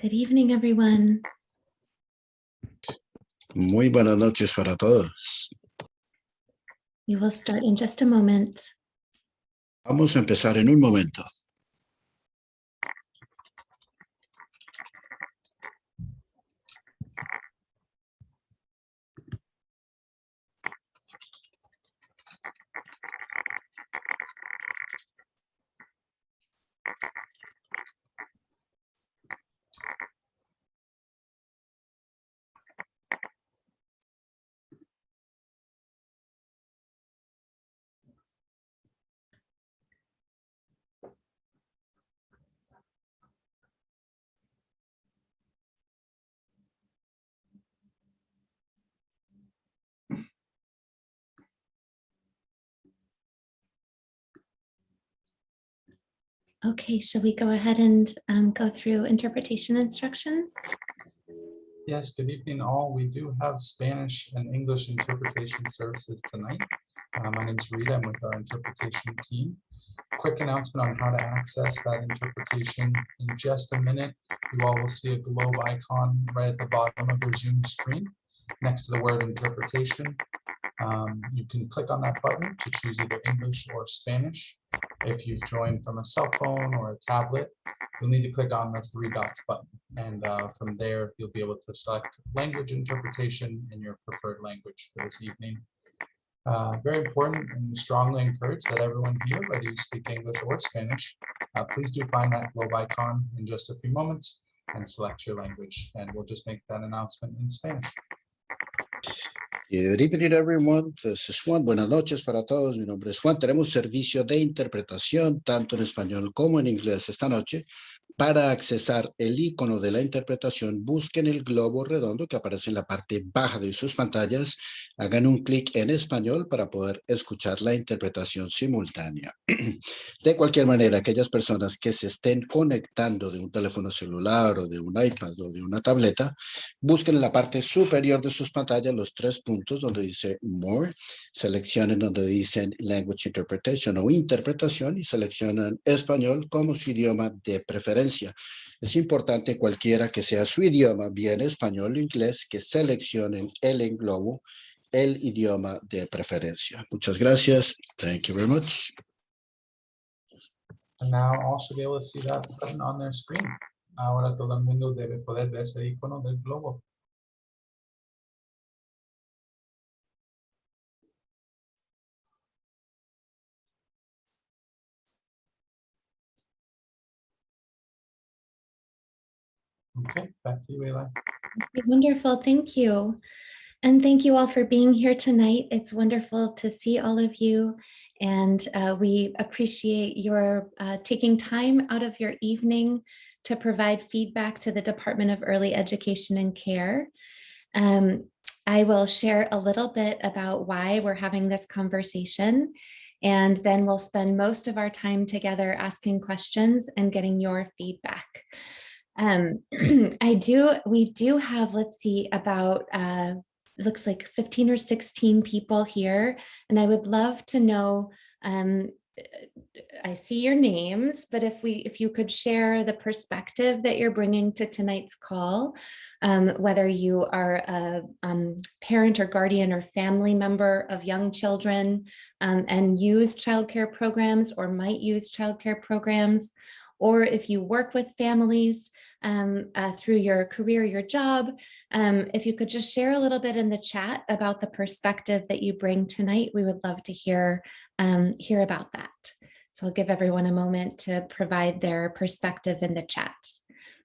Good evening, everyone. Muy buenas noches para todos. We will start in just a moment. Vamos a empezar en un momento. Okay, shall we go ahead and go through interpretation instructions? Yes, good evening all. We do have Spanish and English interpretation services tonight. My name is Rita. I'm with our interpretation team. Quick announcement on how to access that interpretation. In just a minute, you all will see a globe icon right at the bottom of your Zoom screen next to the word interpretation. You can click on that button to choose either English or Spanish. If you've joined from a cell phone or a tablet, you'll need to click on the three dots button. And from there, you'll be able to select language interpretation in your preferred language for this evening. Very important and strongly encourage that everyone here, whether you speak English or Spanish, please do find that globe icon in just a few moments and select your language. And we'll just make that announcement in Spanish. Good evening, everyone. This is Juan. Buenas noches para todos. Mi nombre es Juan. Tenemos servicio de interpretación tanto en español como en inglés esta noche. Para accesar el icono de la interpretación, busquen el globo redondo que aparece en la parte baja de sus pantallas. Hagan un clic en español para poder escuchar la interpretación simultánea. De cualquier manera, aquellas personas que se estén conectando de un teléfono celular o de un iPad o de una tableta, busquen en la parte superior de sus pantallas los tres puntos donde dice More. Seleccionen donde dicen Language Interpretation o interpretación y seleccionan español como su idioma de preferencia. Es importante cualquiera que sea su idioma, bien español o inglés, que seleccionen el englobo, el idioma de preferencia. Muchas gracias. Thank you very much. And now all should be able to see that button on their screen. Ahora todo el mundo debe poder ver ese icono del globo. Okay, back to you, Eli. Wonderful, thank you. And thank you all for being here tonight. It's wonderful to see all of you. And we appreciate your taking time out of your evening to provide feedback to the Department of Early Education and Care. I will share a little bit about why we're having this conversation, and then we'll spend most of our time together asking questions and getting your feedback. We do have, let's see, about looks like 15 or 16 people here, and I would love to know, I see your names, but if you could share the perspective that you're bringing to tonight's call, whether you are a parent or guardian or family member of young children and use childcare programs or might use childcare programs, or if you work with families through your career, your job, if you could just share a little bit in the chat about the perspective that you bring tonight, we would love to hear about that. So I'll give everyone a moment to provide their perspective in the chat.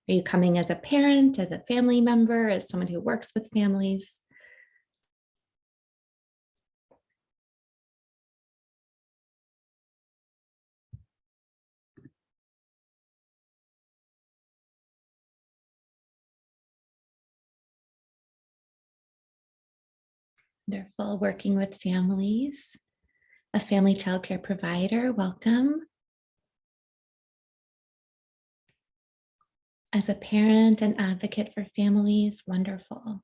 Are you coming as a parent, as a family member, as someone who works with families? Wonderful, working with families, a family childcare provider, welcome. As a parent and advocate for families, wonderful.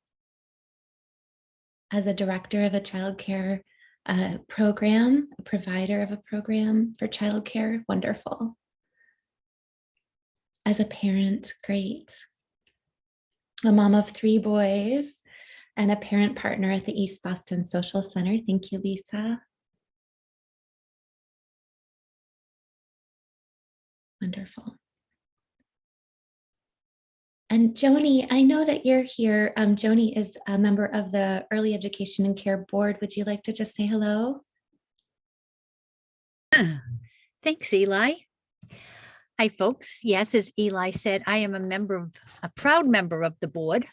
As a director of a childcare program, a provider of a program for childcare, wonderful. As a parent, great. a mom of 3 boys, and a parent partner at the East Boston Social Center. Thank you, Lisa. Wonderful. And Joni, I know that you're here. Joni is a member of the Early Education and Care Board. Would you like to just say hello? Thanks, Eli. Hi, folks. Yes, as Eli said, I am a proud member of the board.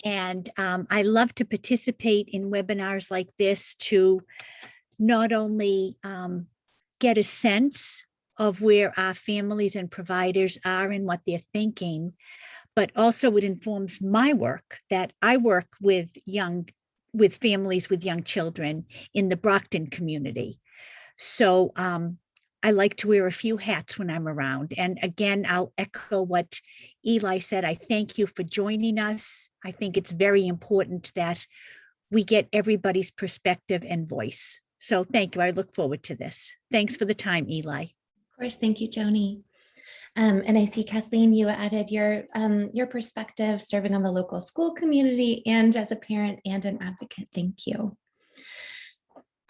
And I love to participate in webinars like this to not only get a sense of where our families and providers are and what they're thinking, but also it informs my work that I work with families with young children in the Brockton community. So I like to wear a few hats when I'm around. And again, I'll echo what Eli said. I thank you for joining us. I think it's very important that we get everybody's perspective and voice. So thank you. I look forward to this. Thanks for the time, Eli. Of course, thank you, Joni. And I see, Kathleen, you added your perspective serving on the local school community and as a parent and an advocate. Thank you.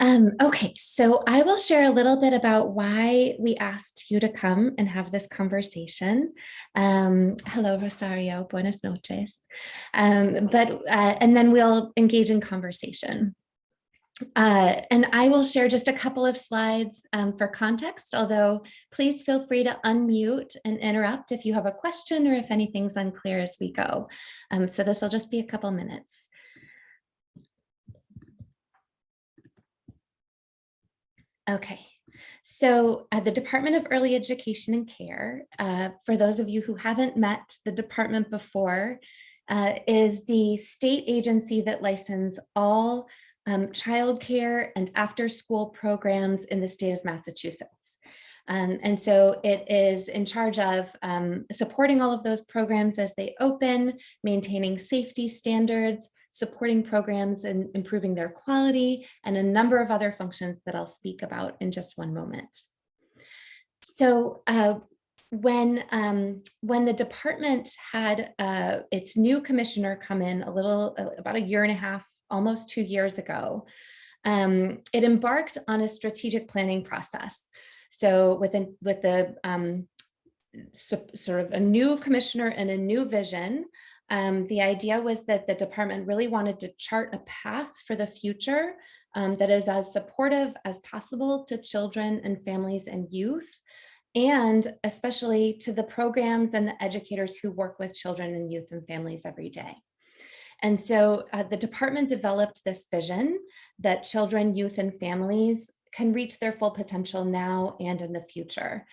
Okay, so I will share a little bit about why we asked you to come and have this conversation. Hello, Rosario, buenas noches. And then we'll engage in conversation. And I will share just a couple of slides for context, although please feel free to unmute and interrupt if you have a question or if anything's unclear as we go. So this will just be a couple minutes. Okay, so the Department of Early Education and Care, for those of you who haven't met the department before, is the state agency that licenses all childcare and after-school programs in the state of Massachusetts. And so it is in charge of supporting all of those programs as they open, maintaining safety standards, supporting programs and improving their quality, and a number of other functions that I'll speak about in just one moment. So when the department had its new commissioner come in about a year and a half, almost 2 years ago, it embarked on a strategic planning process. So with the sort of a new commissioner and a new vision, the idea was that the department really wanted to chart a path for the future that is as supportive as possible to children and families and youth, and especially to the programs and the educators who work with children and youth and families every day. And so the department developed this vision that children, youth, and families can reach their full potential now and in the future.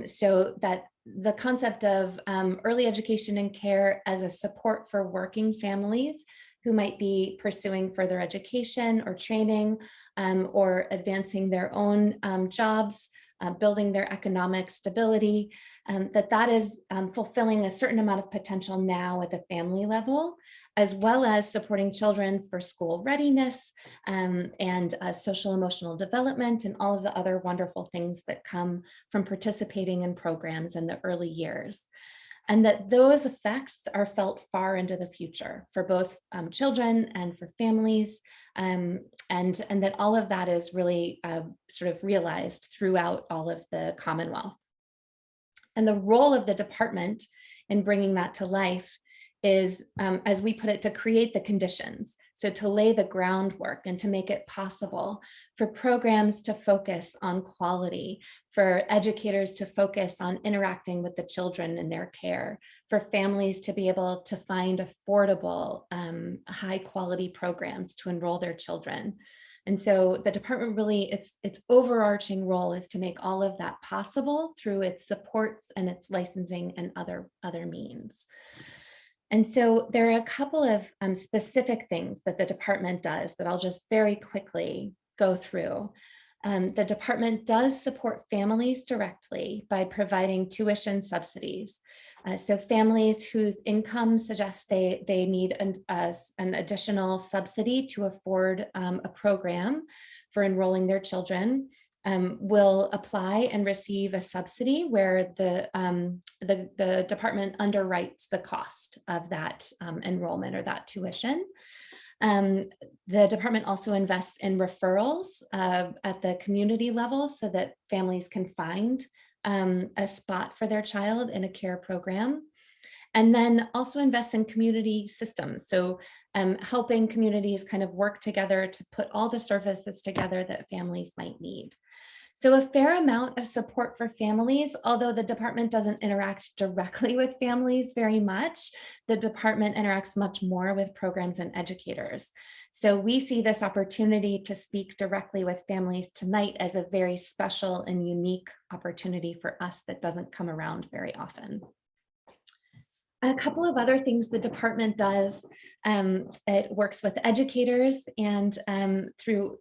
So that the concept of early education and care as a support for working families who might be pursuing further education or training or advancing their own jobs, building their economic stability, that is fulfilling a certain amount of potential now at the family level, as well as supporting children for school readiness and social emotional development and all of the other wonderful things that come from participating in programs in the early years. And that those effects are felt far into the future for both children and for families, and that all of that is really sort of realized throughout all of the Commonwealth. And the role of the department in bringing that to life is, as we put it, to create the conditions. So to lay the groundwork and to make it possible for programs to focus on quality, for educators to focus on interacting with the children in their care, for families to be able to find affordable, high quality programs to enroll their children. And so the department really, its overarching role is to make all of that possible through its supports and its licensing and other means. And so there are a couple of specific things that the department does that I'll just very quickly go through. The department does support families directly by providing tuition subsidies. So families whose income suggests they need an additional subsidy to afford a program for enrolling their children, will apply and receive a subsidy where the department underwrites the cost of that enrollment or that tuition. The department also invests in referrals at the community level so that families can find a spot for their child in a care program. And then also invest in community systems. So helping communities kind of work together to put all the services together that families might need. So a fair amount of support for families, although the department doesn't interact directly with families very much, the department interacts much more with programs and educators. So we see this opportunity to speak directly with families tonight as a very special and unique opportunity for us that doesn't come around very often. A couple of other things the department does, it works with educators and to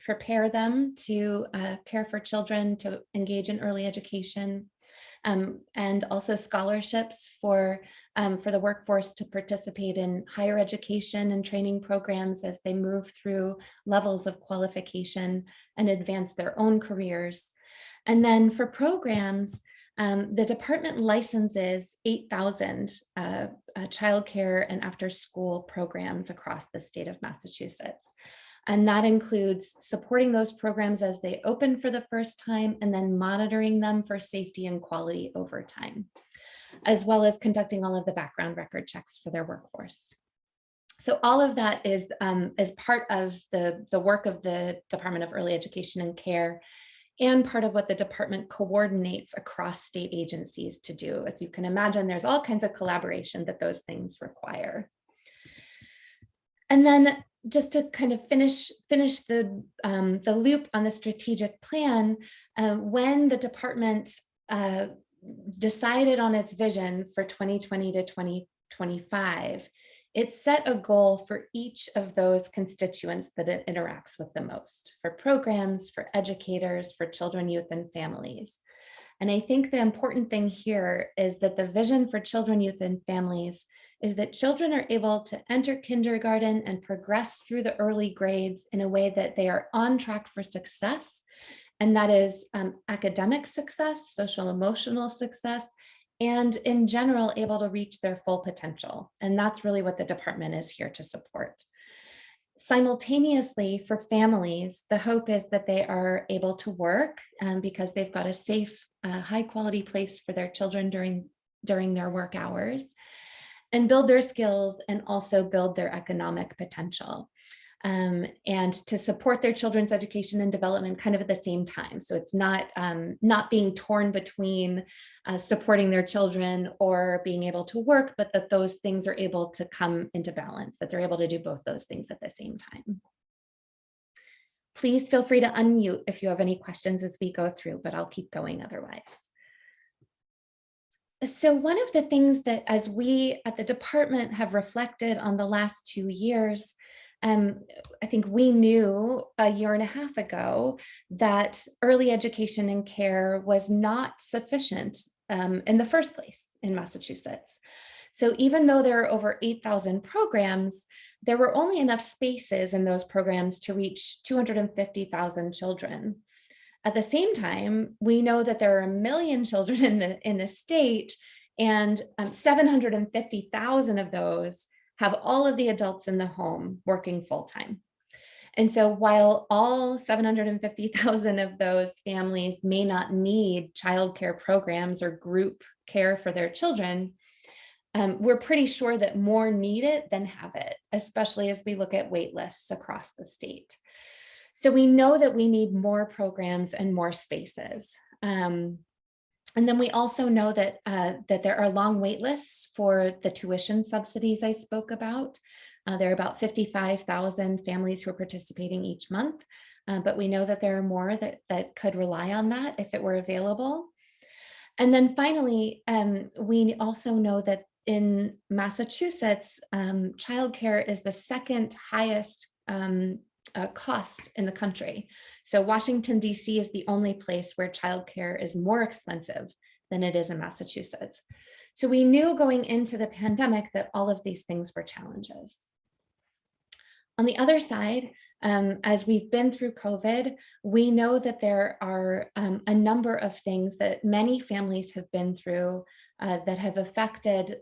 prepare them to care for children, to engage in early education, and also scholarships for the workforce to participate in higher education and training programs as they move through levels of qualification and advance their own careers. And then for programs, the department licenses 8,000 childcare and after-school programs across the state of Massachusetts. And that includes supporting those programs as they open for the first time and then monitoring them for safety and quality over time, as well as conducting all of the background record checks for their workforce. So all of that is part of the work of the Department of Early Education and Care, and part of what the department coordinates across state agencies to do. As you can imagine, there's all kinds of collaboration that those things require. And then just to kind of finish the loop on the strategic plan, when the department decided on its vision for 2020 to 2025, it set a goal for each of those constituents that it interacts with the most, for programs, for educators, for children, youth, and families. And I think the important thing here is that the vision for children, youth, and families is that children are able to enter kindergarten and progress through the early grades in a way that they are on track for success. And that is academic success, social emotional success, and in general, able to reach their full potential. And that's really what the department is here to support. Simultaneously, for families, the hope is that they are able to work because they've got a safe, high quality place for their children during their work hours, and build their skills and also build their economic potential. And to support their children's education and development kind of at the same time. So it's not being torn between supporting their children or being able to work, but that those things are able to come into balance, that they're able to do both those things at the same time. Please feel free to unmute if you have any questions as we go through, but I'll keep going otherwise. So one of the things that as we at the department have reflected on the last 2 years, I think we knew a year and a half ago that early education and care was not sufficient in the first place in Massachusetts. So even though there are over 8,000 programs, there were only enough spaces in those programs to reach 250,000 children. At the same time, we know that there are 1 million children in the state, and 750,000 of those have all of the adults in the home working full-time. And so while all 750,000 of those families may not need childcare programs or group care for their children, we're pretty sure that more need it than have it, especially as we look at wait lists across the state. So we know that we need more programs and more spaces. And then we also know that, that there are long wait lists for the tuition subsidies I spoke about. There are about 55,000 families who are participating each month, but we know that there are more that could rely on that if it were available. And then finally, we also know that in Massachusetts, childcare is the second highest cost in the country. So Washington, D.C. is the only place where childcare is more expensive than it is in Massachusetts. So we knew going into the pandemic that all of these things were challenges. On the other side, As we've been through COVID, we know that there are a number of things that many families have been through that have affected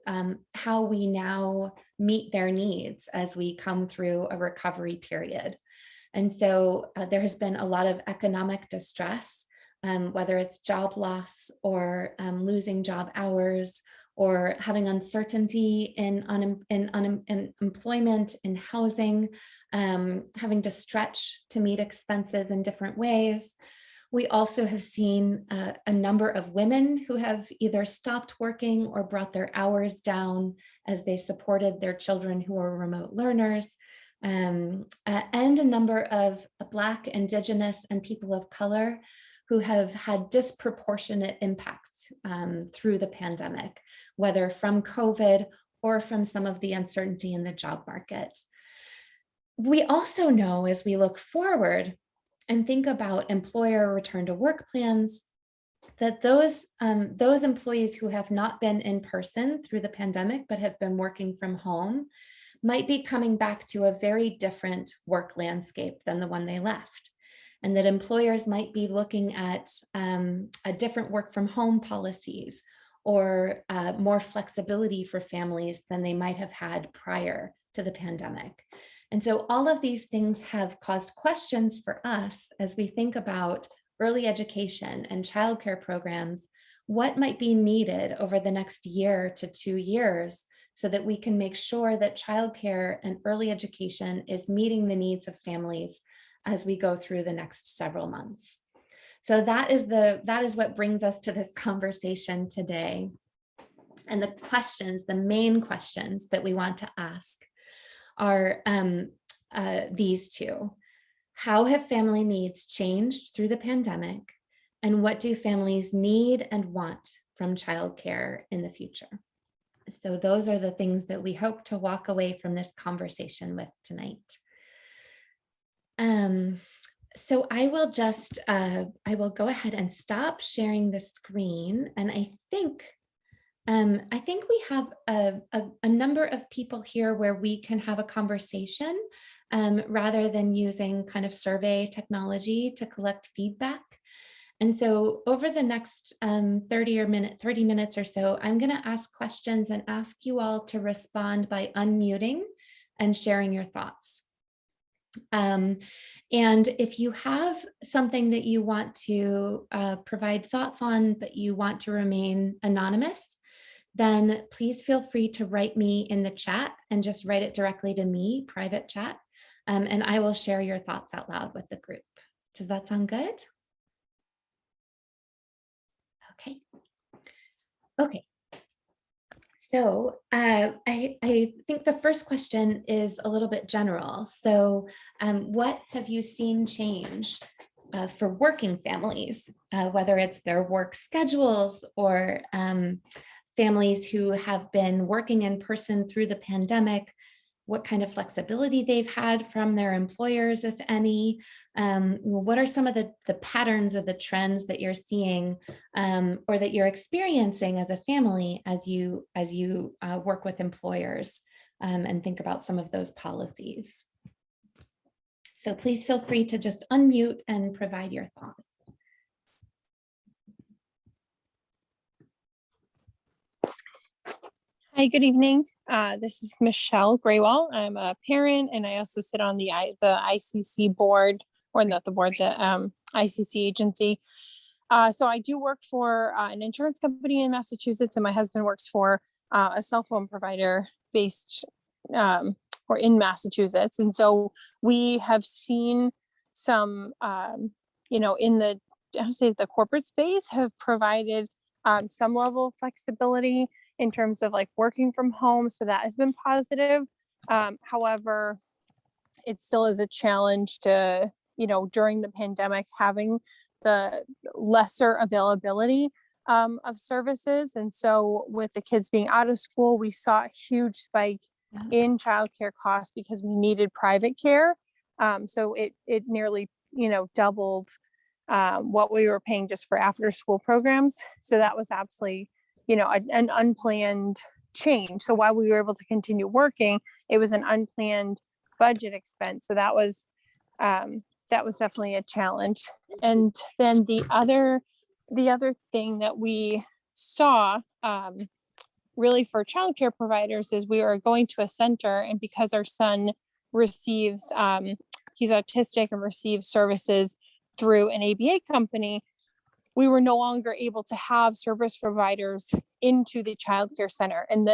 how we now meet their needs as we come through a recovery period. And so there has been a lot of economic distress, whether it's job loss or losing job hours, or having uncertainty in employment, in housing, having to stretch to meet expenses in different ways. We also have seen a number of women who have either stopped working or brought their hours down as they supported their children who are remote learners, and a number of Black, Indigenous, and people of color who have had disproportionate impacts through the pandemic, whether from COVID or from some of the uncertainty in the job market. We also know, as we look forward and think about employer return to work plans, that those employees who have not been in person through the pandemic but have been working from home might be coming back to a very different work landscape than the one they left. And that employers might be looking at a different work from home policies or more flexibility for families than they might have had prior to the pandemic. And so all of these things have caused questions for us as we think about early education and childcare programs. What might be needed over the next year to 2 years so that we can make sure that childcare and early education is meeting the needs of families as we go through the next several months. So that is what brings us to this conversation today. And the main questions that we want to ask are these two. How have family needs changed through the pandemic? And what do families need and want from childcare in the future? So those are the things that we hope to walk away from this conversation with tonight. So I will just, I will go ahead and stop sharing the screen. And I think we have a number of people here where we can have a conversation rather than using kind of survey technology to collect feedback. And so over the next 30 minutes or so, I'm going to ask questions and ask you all to respond by unmuting and sharing your thoughts. And if you have something that you want to provide thoughts on, but you want to remain anonymous, then please feel free to write me in the chat and just write it directly to me, private chat, and I will share your thoughts out loud with the group. Does that sound good? Okay. Okay. So I think the first question is a little bit general. So what have you seen change for working families, whether it's their work schedules or families who have been working in person through the pandemic? What kind of flexibility they've had from their employers, if any? What are some of the patterns or the trends that you're seeing or that you're experiencing as a family as you work with employers and think about some of those policies? So please feel free to just unmute and provide your thoughts. Hi, good evening. This is Michelle Graywall. I'm a parent and I also sit on the ICC board, or not the board, the ICC agency. So I do work for an insurance company in Massachusetts, and my husband works for a cell phone provider based or in Massachusetts. And so we have seen some, in the, I would say the corporate space have provided some level of flexibility in terms of like working from home. So that has been positive. However, it still is a challenge to, during the pandemic, having the lesser availability of services. And so with the kids being out of school, we saw a huge spike in childcare costs because we needed private care. So it nearly, doubled what we were paying just for after school programs. So that was absolutely an unplanned change. So while we were able to continue working, it was an unplanned budget expense. So that was that was definitely a challenge. And then the other thing that we saw, really for childcare providers, is we were going to a center, and because our son receives, he's autistic and receives services through an ABA company, we were no longer able to have service providers into the childcare center, and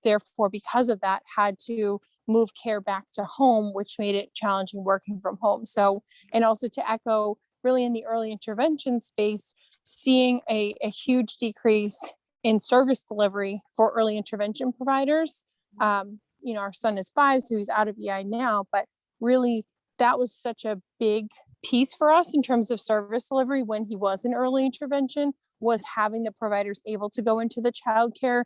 therefore, because of that, had to move care back to home, which made it challenging working from home. So, and also to echo, really in the early intervention space, seeing a huge decrease in service delivery for early intervention providers. Our son is 5, so he's out of EI now, but really that was such a big piece for us in terms of service delivery when he was in early intervention, was having the providers able to go into the childcare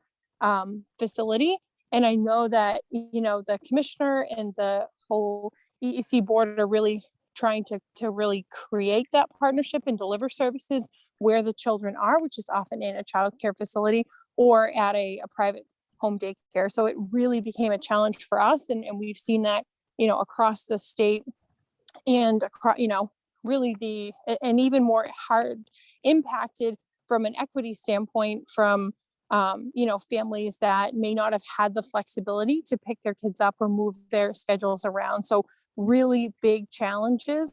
facility. And I know that, the commissioner and the whole EEC board are really trying to really create that partnership and deliver services where the children are, which is often in a childcare facility or at a private home daycare. So it really became a challenge for us. And we've seen that, across the state, and across, really and even more hard impacted from an equity standpoint from, families that may not have had the flexibility to pick their kids up or move their schedules around. So really big challenges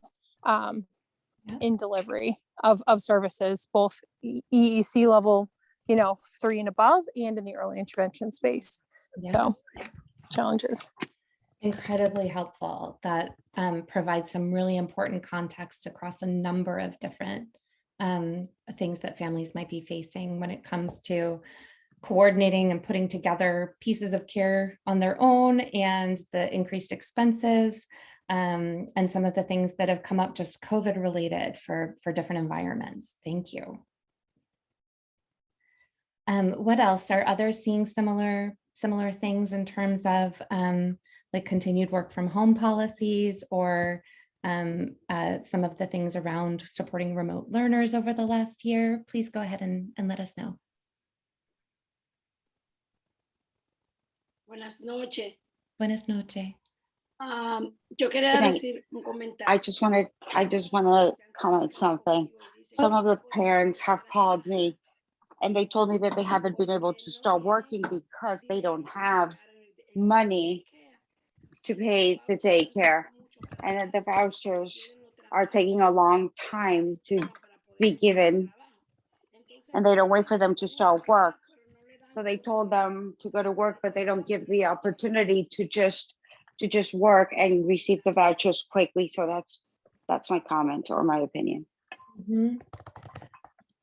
in delivery of services, both EEC level, 3 and above, and in the early intervention space. Yeah. So challenges. Incredibly helpful. That provides some really important context across a number of different things that families might be facing when it comes to coordinating and putting together pieces of care on their own, and the increased expenses, and some of the things that have come up just COVID related for different environments. Thank you. What else? Are others seeing similar things in terms of like continued work from home policies, or some of the things around supporting remote learners over the last year? Please go ahead and let us know. Buenas noches. Buenas noches. Yo quería Good night. decir un comentario. I just want to comment something. Some of the parents have called me and they told me that they haven't been able to start working because they don't have money to pay the daycare, and that the vouchers are taking a long time to be given, and they don't wait for them to start work. So they told them to go to work, but they don't give the opportunity to just work and receive the vouchers quickly. So that's my comment or my opinion. Mm-hmm.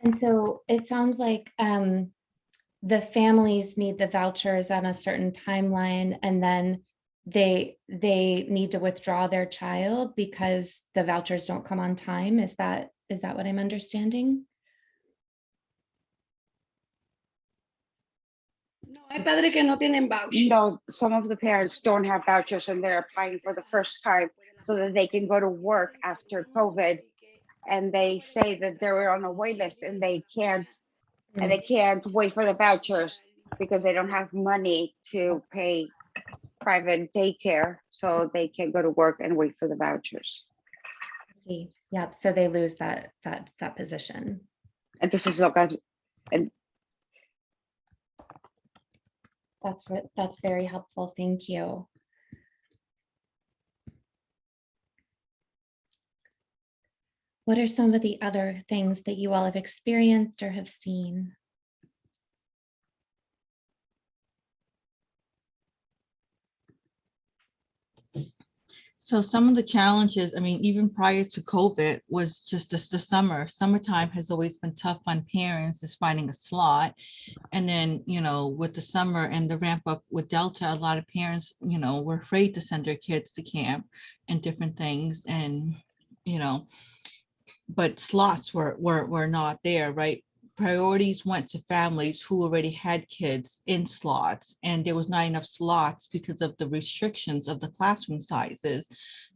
And so it sounds like the families need the vouchers on a certain timeline, and then they need to withdraw their child because the vouchers don't come on time. Is that what I'm understanding? No, hay padres que no tienen voucher. No, some of the parents don't have vouchers and they're applying for the first time so that they can go to work after COVID. And they say that they're on a wait list and they can't wait for the vouchers because they don't have money to pay private daycare, so they can go to work and wait for the vouchers. See, yeah, so they lose that position. And this is and that's very helpful. Thank you. What are some of the other things that you all have experienced or have seen? So some of the challenges, I mean, even prior to COVID, was just the summertime has always been tough on parents, is finding a slot. And then, with the summer and the ramp up with Delta, a lot of parents, were afraid to send their kids to camp and different things. And, but slots were not there, right? Priorities went to families who already had kids in slots, and there was not enough slots because of the restrictions of the classroom sizes.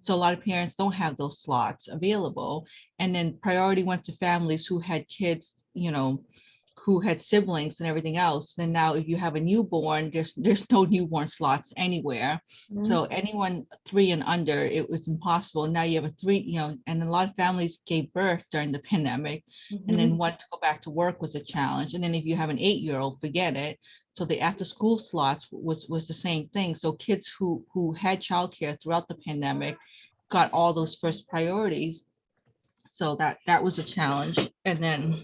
So a lot of parents don't have those slots available. And then priority went to families who had kids, who had siblings and everything else. Then now if you have a newborn, there's no newborn slots anywhere. So anyone 3 and under, it was impossible. Now you have a 3, you know, and a lot of families gave birth during the pandemic, and then wanting to go back to work was a challenge. And then if you have an 8-year-old, forget it. So the after school slots was the same thing. So kids who had childcare throughout the pandemic got all those first priorities. So that was a challenge. And then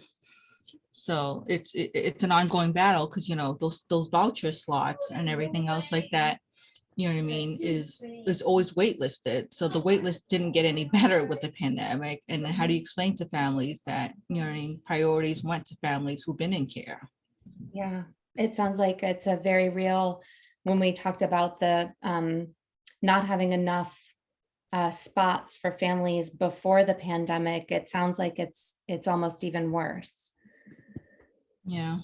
so it's an ongoing battle, because you know those voucher slots and everything else like that, you know what I mean, is always waitlisted. So the waitlist didn't get any better with the pandemic. And then how do you explain to families that, you know what I mean, priorities went to families who've been in care? Yeah, it sounds like it's a very real, when we talked about the not having enough spots for families before the pandemic, it sounds like it's almost even worse. Yeah.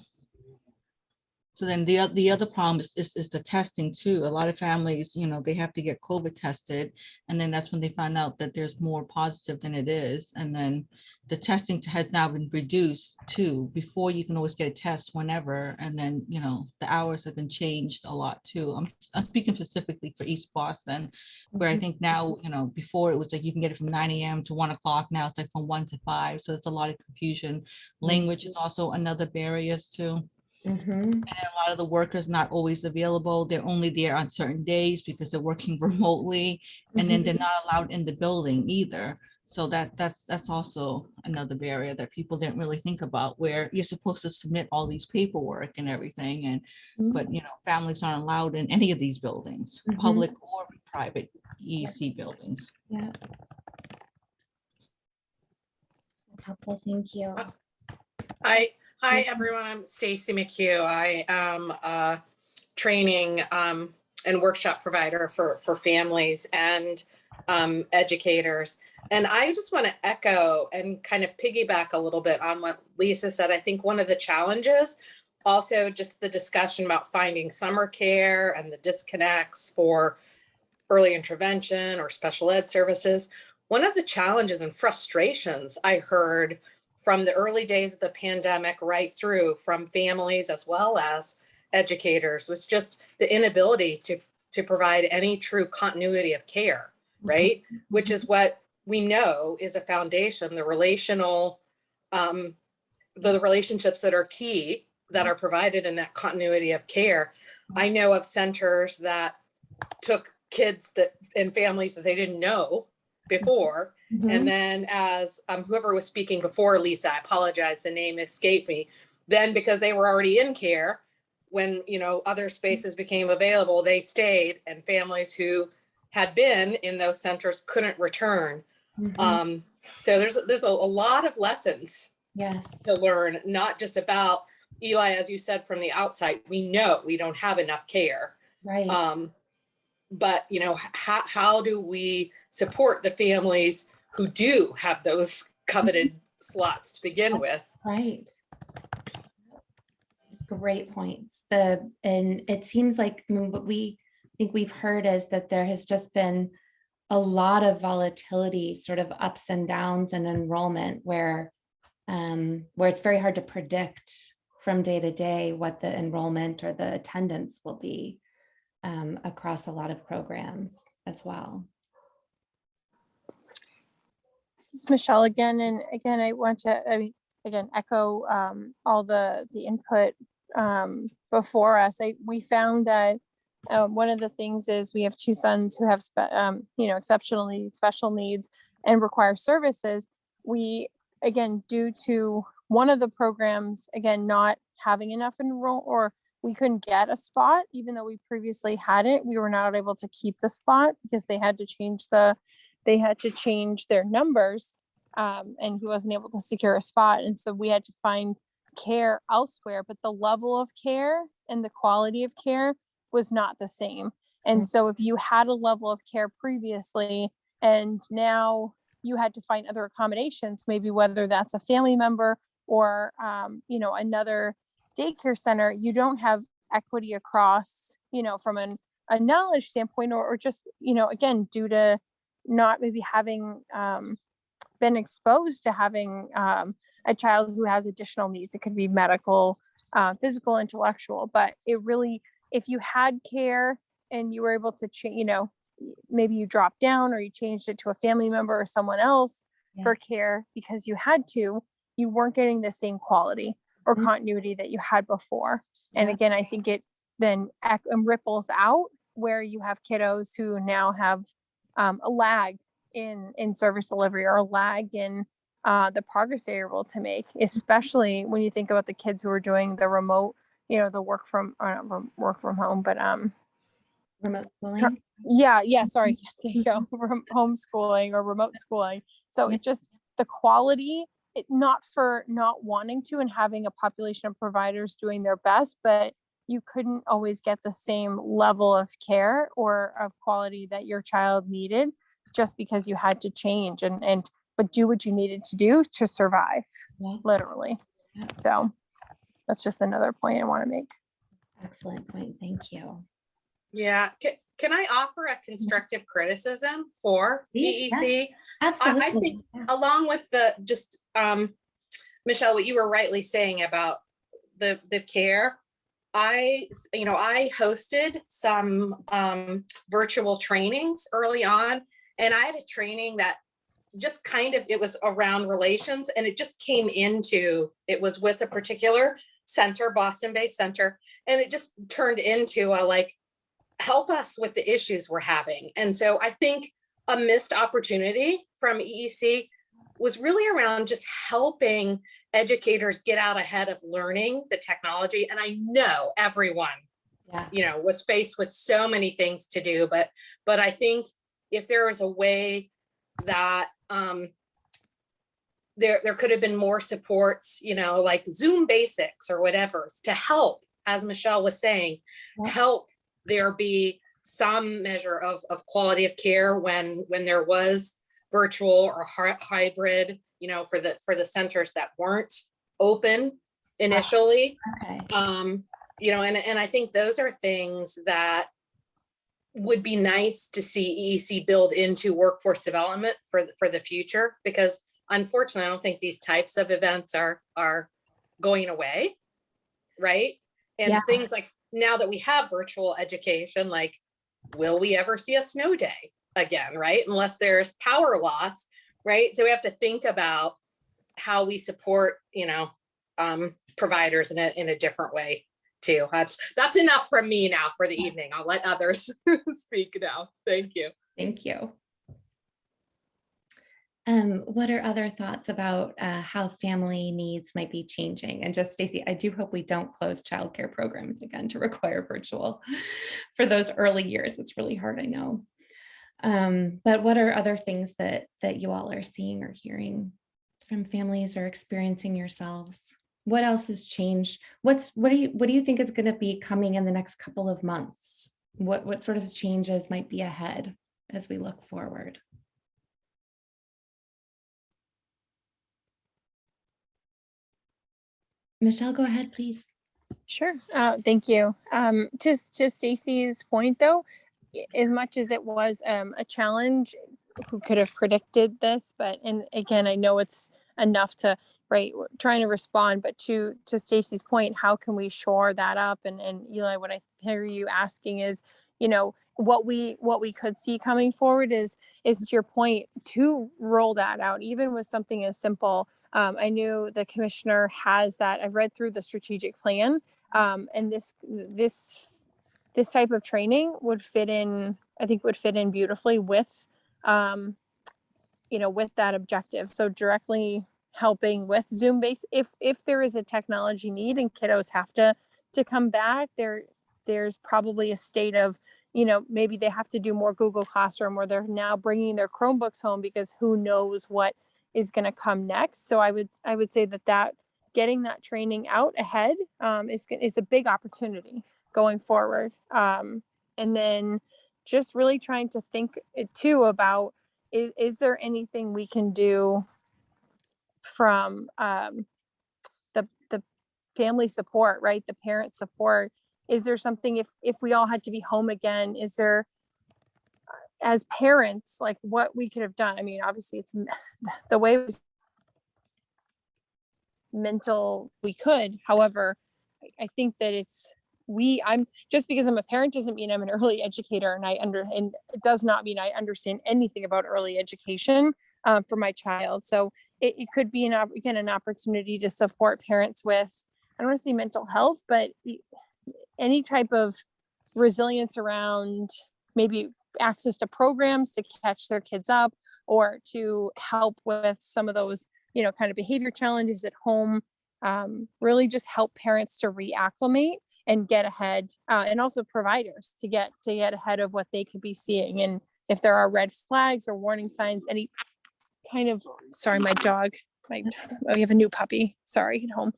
So then the other problem is the testing too. A lot of families, you know, they have to get COVID tested, and then that's when they find out that there's more positive than it is. And then the testing has now been reduced too. Before you can always get a test whenever, and then, you know, the hours have been changed a lot too. I'm speaking specifically for East Boston, where I think now, you know, before it was like you can get it from 9 a.m. to 1 o'clock. Now it's like from 1 to 5. So it's a lot of confusion. Language is also another barrier too. And a lot of the workers not always available. They're only there on certain days because they're working remotely, and then they're not allowed in the building either. So that's also another barrier that people didn't really think about, where you're supposed to submit all these paperwork and everything, and but you know, families aren't allowed in any of these buildings, public or private EEC buildings. Yeah, that's helpful. Thank you. Hi, everyone. I'm Stacy McHugh. I am a training and workshop provider for families and educators. And I just want to echo and kind of piggyback a little bit on what Lisa said. I think one of the challenges, also just the discussion about finding summer care and the disconnects for early intervention or special ed services. One of the challenges and frustrations I heard from the early days of the pandemic right through from families as well as educators was just the inability to provide any true continuity of care, right? Which is what we know is a foundation, the relational, the relationships that are key that are provided in that continuity of care. I know of centers that took kids that and families that they didn't know before. And then as whoever was speaking before, Lisa, I apologize, the name escaped me. Then because they were already in care, when, you know, other spaces became available, they stayed, and families who had been in those centers couldn't return. So there's a lot of lessons to learn, not just about Eli, as you said, from the outside, we know we don't have enough care. Right. But, you know, how do we support the families who do have those coveted slots to begin with? Right. It's great points. And it seems like, I mean, what we think we've heard is that there has just been a lot of volatility, sort of ups and downs in enrollment, where it's very hard to predict from day to day what the enrollment or the attendance will be across a lot of programs as well. This is Michelle again, and again, I want to echo all the input before us. We found that one of the things is we have 2 sons who have exceptionally special needs and require services. We, again, due to one of the programs, again, not having enough or we couldn't get a spot, even though we previously had it. We were not able to keep the spot because they had to change their numbers, and he wasn't able to secure a spot. And so we had to find care elsewhere, but the level of care and the quality of care was not the same. And so if you had a level of care previously, and now you had to find other accommodations, maybe whether that's a family member or, another daycare center, you don't have equity across, from a knowledge standpoint, or just, again, due to not maybe having been exposed to having a child who has additional needs. It could be medical, physical, intellectual, but it really, if you had care and you were able to change, you know, maybe you dropped down or you changed it to a family member or someone else for care because you had to, you weren't getting the same quality or continuity that you had before. And again, I think it then ripples out where you have kiddos who now have a lag in service delivery or a lag in the progress they're able to make, especially when you think about the kids who are doing the remote, you know, the work from home, but Remote schooling. sorry, there you go, homeschooling or remote schooling. So it just, the quality, it not for not wanting to and having a population of providers doing their best, but you couldn't always get the same level of care or of quality that your child needed just because you had to change but do what you needed to do to survive, literally. So that's just another point I want to make. Excellent point. Thank you. Yeah. Can I offer a constructive criticism for Please, EEC? Absolutely. I think along with the just Michelle, what you were rightly saying about the care, I hosted some virtual trainings early on, and I had a training that just kind of, it was around relations, and it just came into, it was with a particular center, Boston-based center, and it just turned into a like, help us with the issues we're having. And so I think a missed opportunity from EEC was really around just helping educators get out ahead of learning the technology. And I know everyone, was faced with so many things to do, but I think if there was a way that there could have been more supports, like Zoom basics or whatever, to help, as Michelle was saying, help there be some measure of quality of care when there was virtual or hybrid, for the centers that weren't open initially. And I think those are things that would be nice to see EEC build into workforce development for the future, because unfortunately, I don't think these types of events are going away, right? And things like, now that we have virtual education, like, will we ever see a snow day again, right? Unless there's power loss, right? So we have to think about how we support, providers in a different way too. That's enough from me now for the evening. I'll let others speak now. Thank you. Thank you. What are other thoughts about how family needs might be changing? And just Stacy, I do hope we don't close childcare programs again to require virtual for those early years. It's really hard, I know. But what are other things that you all are seeing or hearing from families or experiencing yourselves? What else has changed? What do you think is going to be coming in the next couple of months? What sort of changes might be ahead as we look forward? Michelle, go ahead, please. Sure. Thank you. To Stacy's point, though, as much as it was a challenge, who could have predicted this? And again, I know it's enough to trying to respond, but to Stacy's point, how can we shore that up? And Eli, what I hear you asking is, what we could see coming forward is to your point, to roll that out, even with something as simple. I knew the commissioner has that. I've read through the strategic plan, and this type of training would fit in beautifully with, with that objective. So directly helping with Zoom based, if there is a technology need and kiddos have to come back, there's probably a state of, maybe they have to do more Google Classroom, or they're now bringing their Chromebooks home because who knows what is going to come next. So I would say that getting that training out ahead is a big opportunity going forward. And then just really trying to think too about, is there anything we can do from the family support, right? The parent support. Is there something, if we all had to be home again, is there, as parents, like what we could have done? I mean, obviously it's the way mental, we could. However, I think that I'm just because I'm a parent doesn't mean I'm an early educator, and and it does not mean I understand anything about early education for my child. So it could be an opportunity to support parents with, I don't want to say mental health, but any type of resilience around maybe access to programs to catch their kids up, or to help with some of those, kind of behavior challenges at home. Really just help parents to reacclimate and get ahead, and also providers to get ahead of what they could be seeing. And if there are red flags or warning signs, any kind of, sorry, my dog, we have a new puppy, sorry, at home.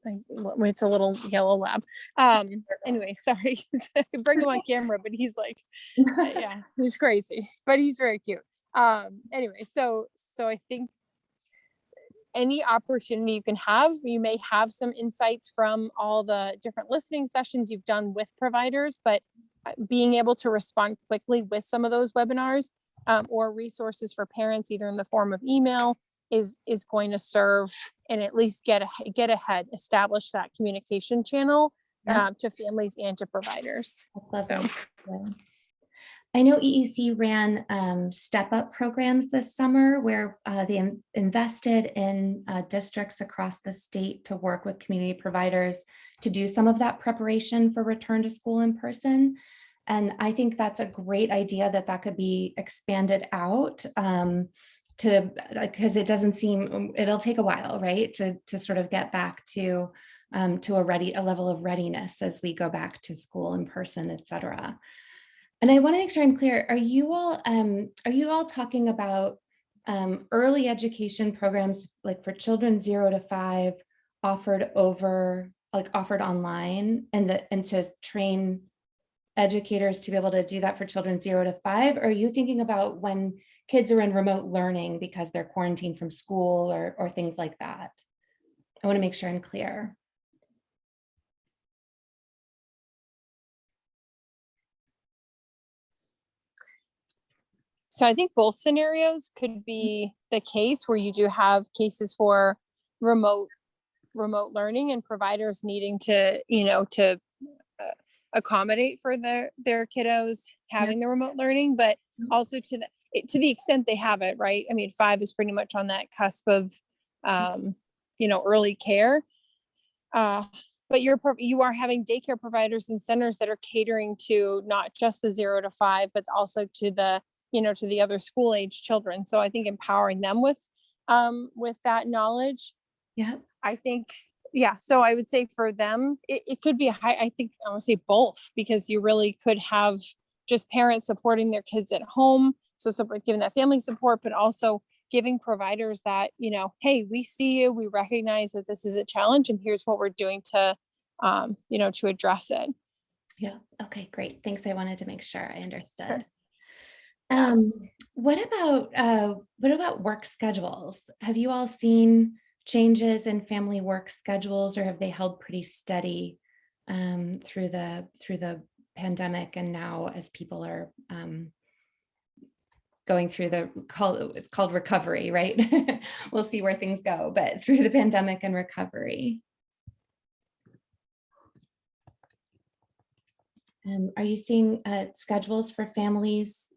It's a little yellow lab. Anyway, sorry, I bring him on camera, but he's like, yeah, he's crazy, but he's very cute. Anyway, so I think any opportunity you can have, you may have some insights from all the different listening sessions you've done with providers, but being able to respond quickly with some of those webinars, or resources for parents, either in the form of email, is going to serve, and at least get ahead, establish that communication channel to families and to providers. So. I know EEC ran step up programs this summer where they invested in districts across the state to work with community providers to do some of that preparation for return to school in person. And I think that's a great idea that could be expanded out because it doesn't seem, it'll take a while, right? To sort of get back to a level of readiness as we go back to school in person, et cetera. And I want to make sure I'm clear. Are you all talking about early education programs, like for children 0 to 5, offered online, and to train educators to be able to do that for children 0 to 5? Or are you thinking about when kids are in remote learning because they're quarantined from school or things like that? I want to make sure I'm clear. So I think both scenarios could be the case, where you do have cases for remote learning and providers needing to, to accommodate for their kiddos having the remote learning, but also to the extent they have it, right? I mean, 5 is pretty much on that cusp of, early care. But you are having daycare providers and centers that are catering to not just the 0 to 5, but also to the to the other school age children. So I think empowering them with that knowledge. Yeah, I think, yeah. So I would say for them, it could be I think I want to say both, because you really could have just parents supporting their kids at home. So giving that family support, but also giving providers that, hey, we see you, we recognize that this is a challenge, and here's what we're doing to, to address it. Yeah. Okay, great. Thanks. I wanted to make sure I understood. Sure. Yeah. What about work schedules? Have you all seen changes in family work schedules, or have they held pretty steady through the pandemic, and now as people are going through it's called recovery, right? We'll see where things go, but through the pandemic and recovery. Are you seeing schedules for families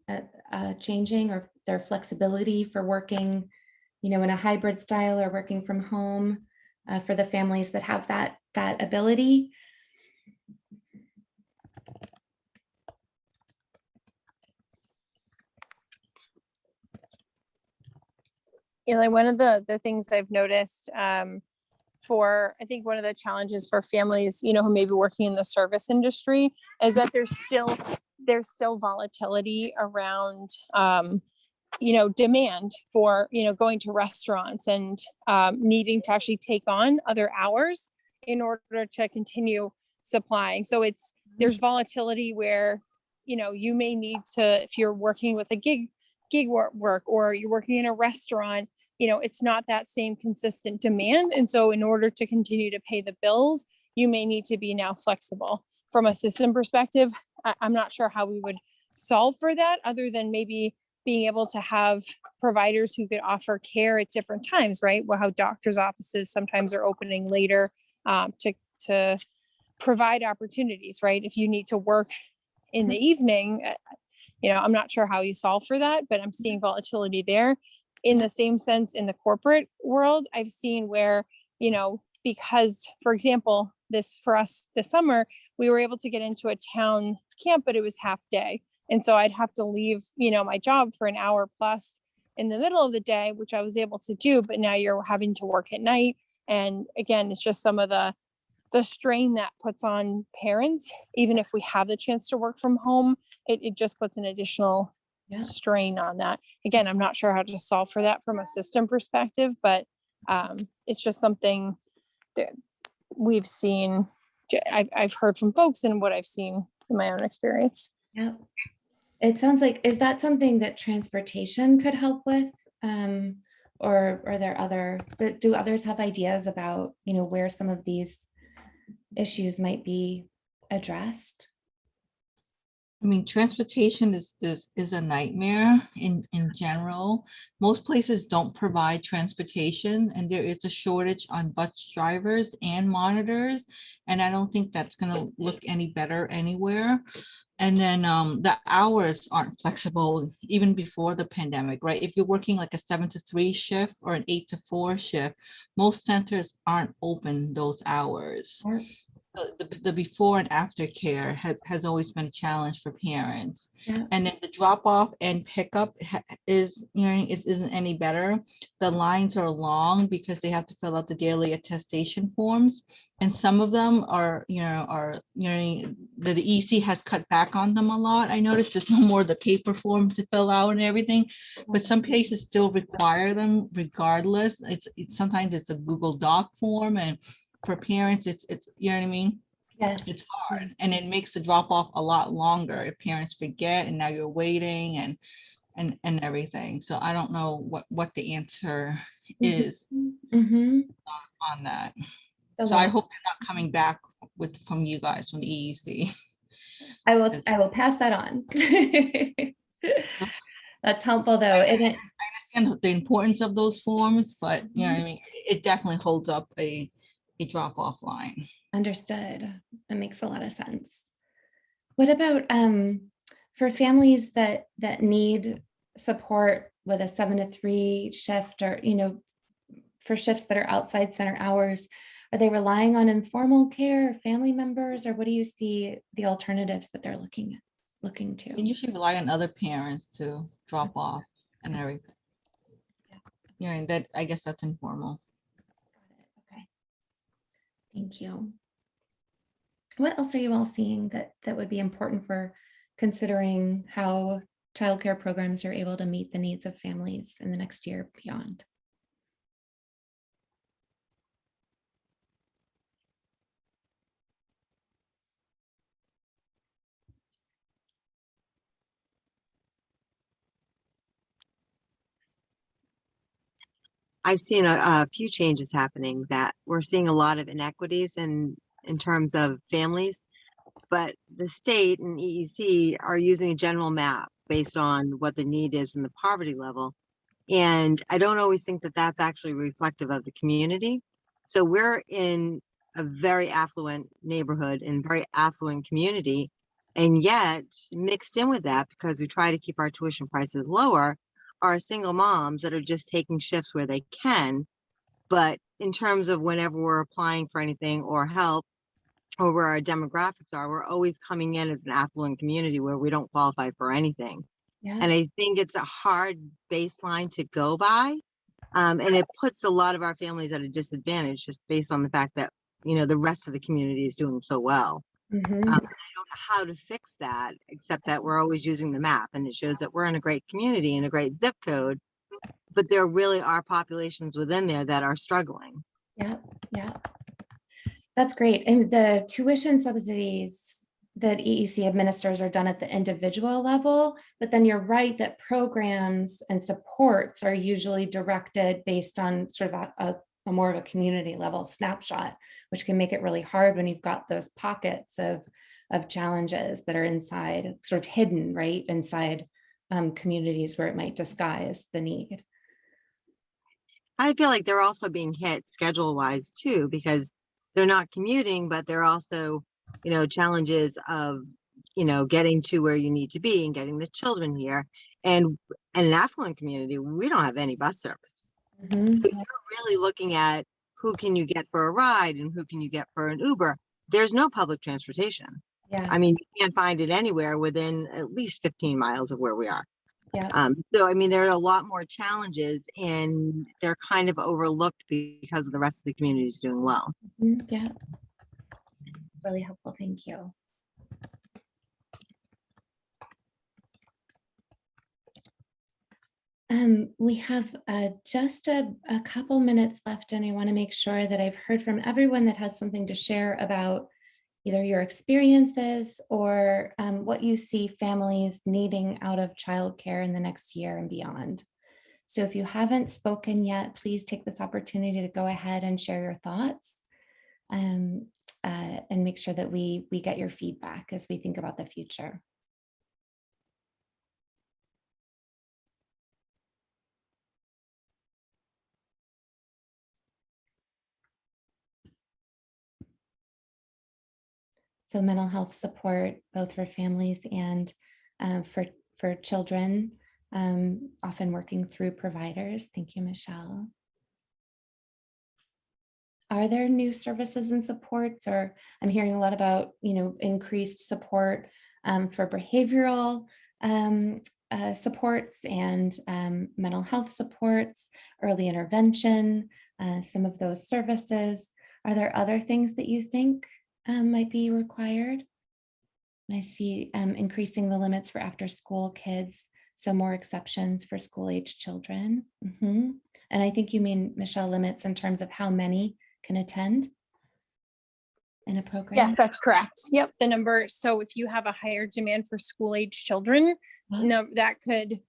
changing, or their flexibility for working, in a hybrid style or working from home for the families that have that ability? One of the things I've noticed I think one of the challenges for families, who may be working in the service industry, is that there's still volatility around, demand for, going to restaurants and needing to actually take on other hours in order to continue supplying. So there's volatility where, you may need to, if you're working with a gig work, or you're working in a restaurant, it's not that same consistent demand. And so in order to continue to pay the bills, you may need to be now flexible. From a system perspective, I'm not sure how we would solve for that, other than maybe being able to have providers who could offer care at different times, right? Well, how doctors' offices sometimes are opening later to provide opportunities, right? If you need to work in the evening, I'm not sure how you solve for that, but I'm seeing volatility there. In the same sense, in the corporate world, I've seen where, because, for example, for us this summer, we were able to get into a town camp, but it was half day. And so I'd have to leave, my job for an hour plus in the middle of the day, which I was able to do, but now you're having to work at night. And again, it's just some of the strain that puts on parents. Even if we have the chance to work from home, it just puts an additional strain on that. Again, I'm not sure how to solve for that from a system perspective, but it's just something that we've seen. I've heard from folks and what I've seen in my own experience. Yeah. It sounds like, is that something that transportation could help with? Or are there do others have ideas about, where some of these issues might be addressed? I mean, transportation is a nightmare in general. Most places don't provide transportation, and there is a shortage on bus drivers and monitors. And I don't think that's going to look any better anywhere. And then the hours aren't flexible even before the pandemic, right? If you're working like a 7 to 3 shift or an 8 to 4 shift, most centers aren't open those hours. Or- The before and after care has always been a challenge for parents. Yeah. And then the drop off and pickup isn't any better. The lines are long because they have to fill out the daily attestation forms. And some of them the EC has cut back on them a lot. I noticed there's no more of the paper forms to fill out and everything, but some places still require them regardless. Sometimes it's a Google Doc form, and for parents, it's you know what I mean? Yes. It's hard, and it makes the drop off a lot longer if parents forget, and now you're waiting and everything. So I don't know what the answer is on that. So I hope they're not coming back from you guys, from the EEC. I will pass that on. That's helpful though. I understand the importance of those forms, but you know what I mean? It definitely holds up a drop-off line. Understood. That makes a lot of sense. What about for families that need support with a 7 to 3 shift, or for shifts that are outside center hours? Are they relying on informal care, family members, or what do you see the alternatives that they're looking to? And usually rely on other parents to drop off and everything. Yeah, that I guess that's informal. Okay. Thank you. What else are you all seeing that would be important for considering how childcare programs are able to meet the needs of families in the next year beyond? I've seen a few changes happening, that we're seeing a lot of inequities in terms of families, but the state and EEC are using a general map based on what the need is in the poverty level. And I don't always think that that's actually reflective of the community. So we're in a very affluent neighborhood and very affluent community. And yet mixed in with that, because we try to keep our tuition prices lower, are single moms that are just taking shifts where they can. But in terms of whenever we're applying for anything or help, or where our demographics are, we're always coming in as an affluent community where we don't qualify for anything. Yeah. And I think it's a hard baseline to go by. And it puts a lot of our families at a disadvantage just based on the fact that, the rest of the community is doing so well. I don't know how to fix that, except that we're always using the map, and it shows that we're in a great community and a great zip code, but there really are populations within there that are struggling. Yeah. That's great. And the tuition subsidies that EEC administers are done at the individual level, but then you're right that programs and supports are usually directed based on sort of a more of a community level snapshot, which can make it really hard when you've got those pockets of challenges that are inside, sort of hidden, right, inside communities where it might disguise the need. I feel like they're also being hit schedule wise too, because they're not commuting, but they're also, challenges of, getting to where you need to be and getting the children here. And in an affluent community, we don't have any bus service. Mhm. So you're really looking at who can you get for a ride and who can you get for an Uber. There's no public transportation. Yeah, I mean, you can't find it anywhere within at least 15 miles of where we are. yeah, So, I mean, there are a lot more challenges and they're kind of overlooked because of the rest of the community is doing well. yeah. Really helpful, thank you. We have just a couple minutes left, and I want to make sure that I've heard from everyone that has something to share about either your experiences or what you see families needing out of childcare in the next year and beyond. So if you haven't spoken yet, please take this opportunity to go ahead and share your thoughts and make sure that we get your feedback as we think about the future. So mental health support, both for families and for children, often working through providers. Thank you, Michelle. Are there new services and supports, or I'm hearing a lot about, increased support for behavioral supports and mental health supports, early intervention, some of those services. Are there other things that you think might be required? I see increasing the limits for after school kids, so more exceptions for school-age children. And I think you mean, Michelle, limits in terms of how many can attend in a program? Yes, that's correct. Yep, the number. So if you have a higher demand for school-age children, no, that could,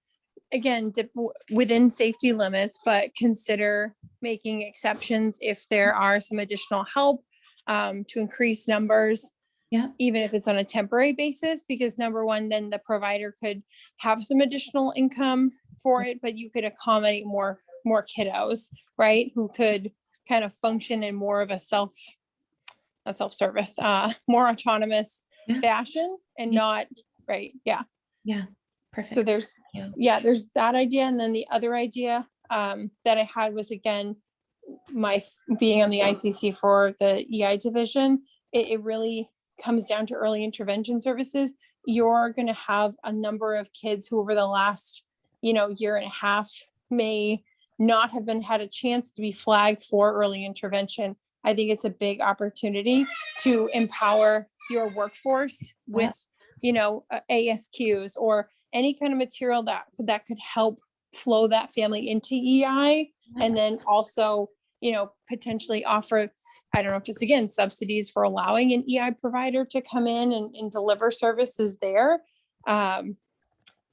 again, dip within safety limits, but consider making exceptions if there are some additional help to increase numbers. Yeah. Even if it's on a temporary basis, because number one, then the provider could have some additional income for it, but you could accommodate more kiddos, right? Who could kind of function in more of a self-service, more autonomous fashion and not, right. Yeah. Yeah. Perfect. So there's that idea. And then the other idea that I had was, again, my being on the ICC for the EI division, it really comes down to early intervention services. You're going to have a number of kids who over the last, year and a half may not have had a chance to be flagged for early intervention. I think it's a big opportunity to empower your workforce with, ASQs or any kind of material that could help flow that family into EI, and then also, potentially offer, I don't know if it's, again, subsidies for allowing an EI provider to come in and deliver services there.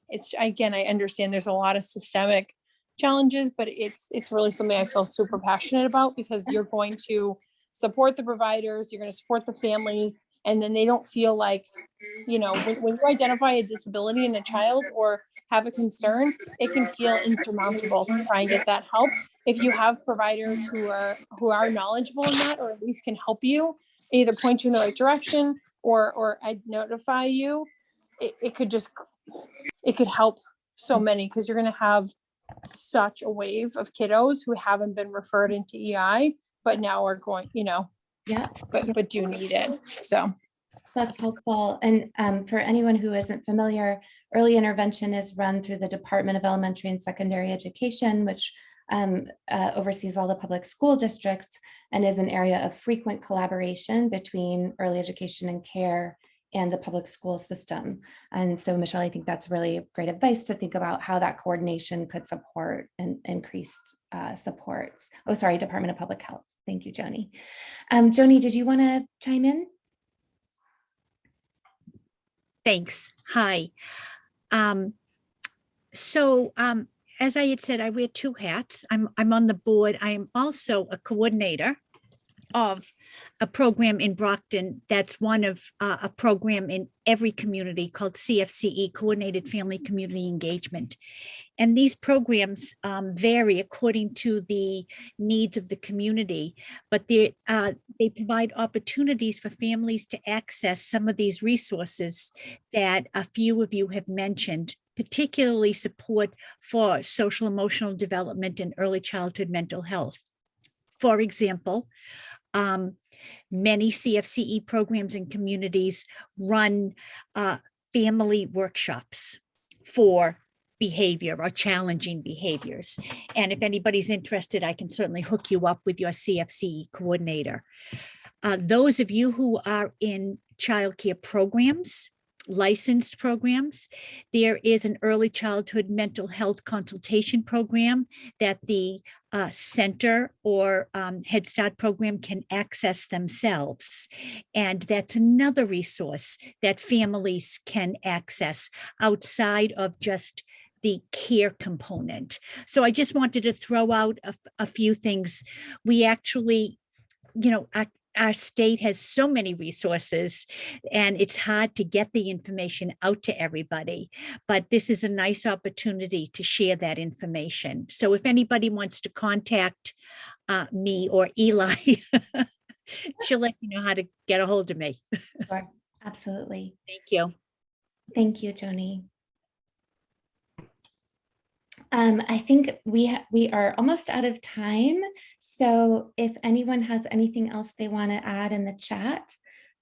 It's, again, I understand there's a lot of systemic challenges, but it's really something I feel super passionate about, because you're going to support the providers, you're going to support the families, and then they don't feel like, when you identify a disability in a child or have a concern, it can feel insurmountable to try and get that help. If you have providers who are knowledgeable in that, or at least can help you, either point you in the right direction or notify you, it could help so many, because you're going to have such a wave of kiddos who haven't been referred into EI, but now are going, but do need it. So that's helpful. And for anyone who isn't familiar, early intervention is run through the Department of Elementary and Secondary Education, which oversees all the public school districts and is an area of frequent collaboration between early education and care and the public school system. And so, Michelle, I think that's really great advice to think about how that coordination could support and increased supports. Oh, sorry, Department of Public Health. Thank you, Joni. Joni, did you want to chime in? Thanks. Hi. As I had said, I wear two hats. I'm on the board. I am also a coordinator of a program in Brockton that's one of a program in every community called CFCE, Coordinated Family Community Engagement. And these programs vary according to the needs of the community, but they provide opportunities for families to access some of these resources that a few of you have mentioned, particularly support for social emotional development and early childhood mental health. For example, many CFCE programs and communities run family workshops for behavior or challenging behaviors. And if anybody's interested, I can certainly hook you up with your CFCE coordinator. Those of you who are in childcare programs, licensed programs, there is an early childhood mental health consultation program that the center or Head Start program can access themselves. And that's another resource that families can access outside of just the care component. So I just wanted to throw out a few things. We actually, you know, our state has so many resources and it's hard to get the information out to everybody, but this is a nice opportunity to share that information. So if anybody wants to contact me or Eli, she'll let you know how to get a hold of me. Sure, absolutely. Thank you. Thank you, Joni. I think we are almost out of time. So if anyone has anything else they want to add in the chat,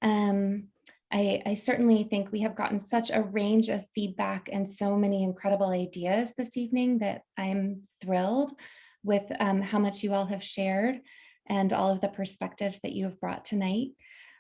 I certainly think we have gotten such a range of feedback and so many incredible ideas this evening that I'm thrilled with how much you all have shared and all of the perspectives that you have brought tonight.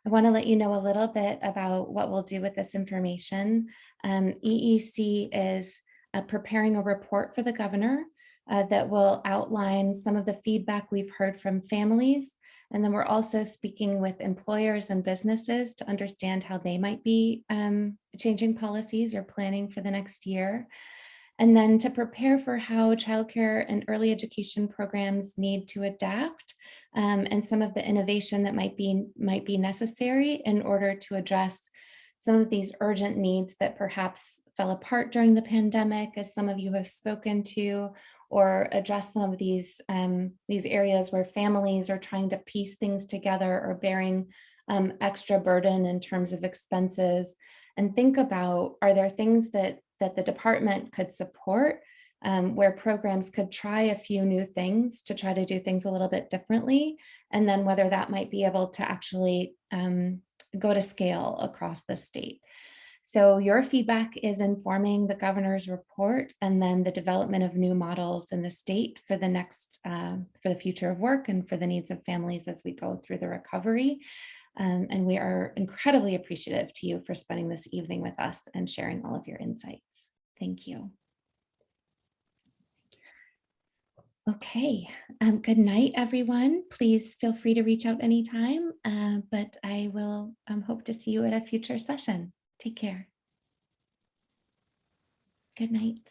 I want to let you know a little bit about what we'll do with this information. EEC is preparing a report for the governor that will outline some of the feedback we've heard from families. And then we're also speaking with employers and businesses to understand how they might be changing policies or planning for the next year. And then to prepare for how childcare and early education programs need to adapt and some of the innovation that might be necessary in order to address some of these urgent needs that perhaps fell apart during the pandemic, as some of you have spoken to, or address some of these areas where families are trying to piece things together or bearing extra burden in terms of expenses. And think about, are there things that the department could support where programs could try a few new things to try to do things a little bit differently, and then whether that might be able to actually go to scale across the state. So your feedback is informing the governor's report and then the development of new models in the state for the next, for the future of work and for the needs of families as we go through the recovery. And we are incredibly appreciative to you for spending this evening with us and sharing all of your insights. Thank you. Okay, good night, everyone. Please feel free to reach out anytime, but I will hope to see you at a future session. Take care. Good night.